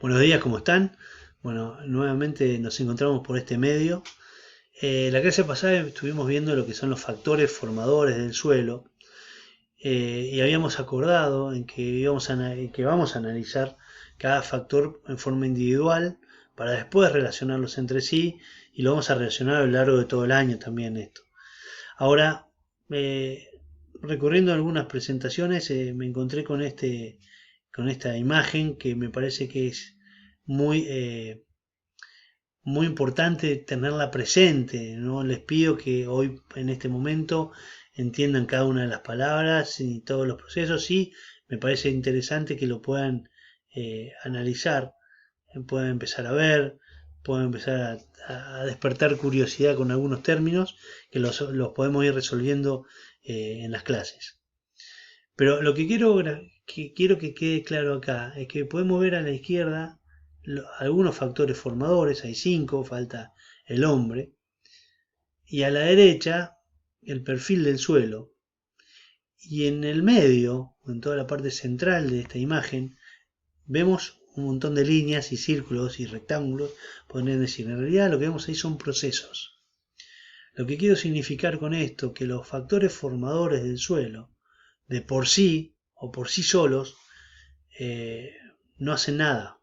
Buenos días, ¿cómo están? Bueno, nuevamente nos encontramos por este medio. La clase pasada estuvimos viendo lo que son los factores formadores del suelo y habíamos acordado en que, en que vamos a analizar cada factor en forma individual para después relacionarlos entre sí y lo vamos a relacionar a lo largo de todo el año también esto. Ahora, eh, recorriendo algunas presentaciones, me encontré con esta imagen que me parece que es muy, muy importante tenerla presente, ¿no? Les pido que hoy, en este momento, entiendan cada una de las palabras y todos los procesos y me parece interesante que lo puedan analizar, puedan empezar a ver, puedan empezar a despertar curiosidad con algunos términos que los podemos ir resolviendo en las clases. Pero lo que quiero que quede claro acá es que podemos ver a la izquierda algunos factores formadores, hay cinco, falta el hombre, y a la derecha el perfil del suelo. Y en el medio, en toda la parte central de esta imagen, vemos un montón de líneas y círculos y rectángulos, podrían decir. En realidad lo que vemos ahí son procesos. Lo que quiero significar con esto, que los factores formadores del suelo, de por sí o por sí solos, eh, no hacen nada.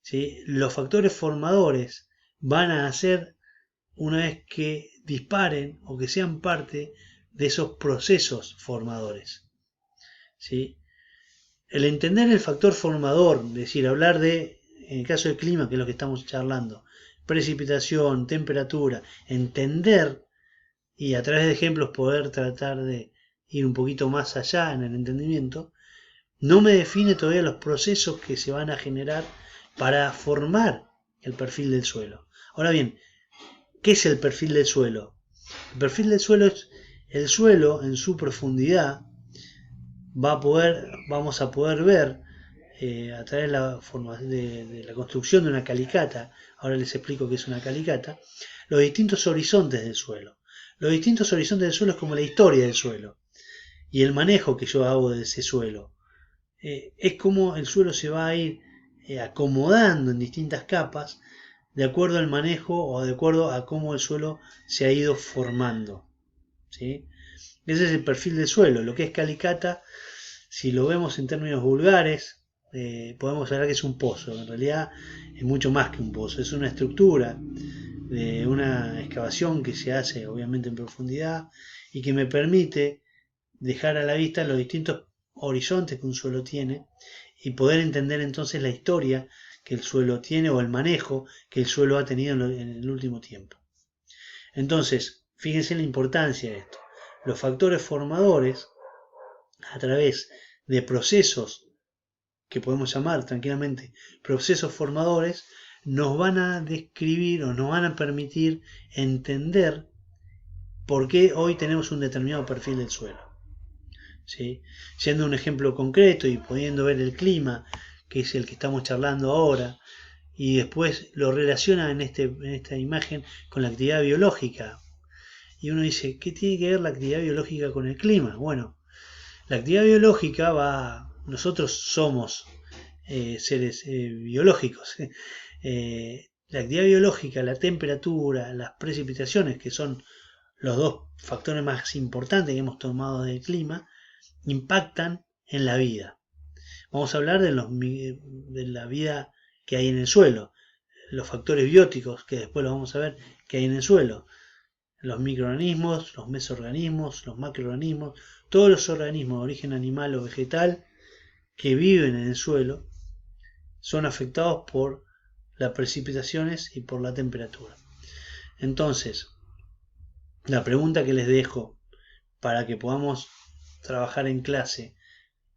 ¿Sí? Los factores formadores van a hacer una vez que disparen o que sean parte de esos procesos formadores. ¿Sí? El entender el factor formador, es decir, hablar de, en el caso del clima, que es lo que estamos charlando, precipitación, temperatura, entender y a través de ejemplos poder tratar de ir un poquito más allá en el entendimiento, no me define todavía los procesos que se van a generar para formar el perfil del suelo. Ahora bien, ¿qué es el perfil del suelo? El perfil del suelo es el suelo en su profundidad. Vamos a poder ver a través de la construcción de una calicata, ahora les explico qué es una calicata, los distintos horizontes del suelo. Los distintos horizontes del suelo es como la historia del suelo y el manejo que yo hago de ese suelo. Es como el suelo se va a ir acomodando en distintas capas de acuerdo al manejo o de acuerdo a cómo el suelo se ha ido formando. ¿Sí? Ese es el perfil del suelo. Lo que es calicata, si lo vemos en términos vulgares, podemos hablar que es un pozo. En realidad es mucho más que un pozo. Es una estructura de una excavación que se hace obviamente en profundidad y que me permite dejar a la vista los distintos horizontes que un suelo tiene y poder entender entonces la historia que el suelo tiene o el manejo que el suelo ha tenido en el último tiempo. Entonces, fíjense la importancia de esto. Los factores formadores, a través de procesos que podemos llamar tranquilamente procesos formadores, nos van a describir o nos van a permitir entender por qué hoy tenemos un determinado perfil del suelo. ¿Sí? Siendo un ejemplo concreto y pudiendo ver el clima, que es el que estamos charlando ahora, y después lo relaciona en esta imagen con la actividad biológica. Y uno dice, ¿qué tiene que ver la actividad biológica con el clima? Bueno, la actividad biológica nosotros somos seres biológicos. La actividad biológica, la temperatura, las precipitaciones, que son los dos factores más importantes que hemos tomado del clima, impactan en la vida. Vamos a hablar de la vida que hay en el suelo, los factores bióticos, que después lo vamos a ver, que hay en el suelo, los microorganismos, los mesoorganismos, los macroorganismos, todos los organismos de origen animal o vegetal que viven en el suelo son afectados por las precipitaciones y por la temperatura. Entonces, la pregunta que les dejo para que podamos trabajar en clase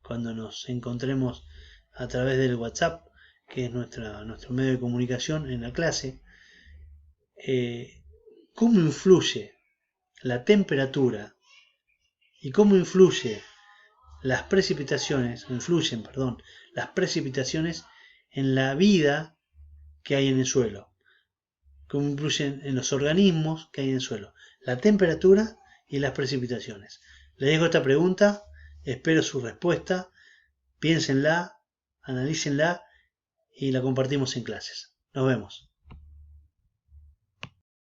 cuando nos encontremos a través del WhatsApp, que es nuestro medio de comunicación en la clase, ¿cómo influye la temperatura y cómo influyen las precipitaciones en la vida que hay en el suelo? ¿Cómo influyen en los organismos que hay en el suelo? La temperatura y las precipitaciones. Les dejo esta pregunta, espero su respuesta, piénsenla, analícenla y la compartimos en clases. Nos vemos.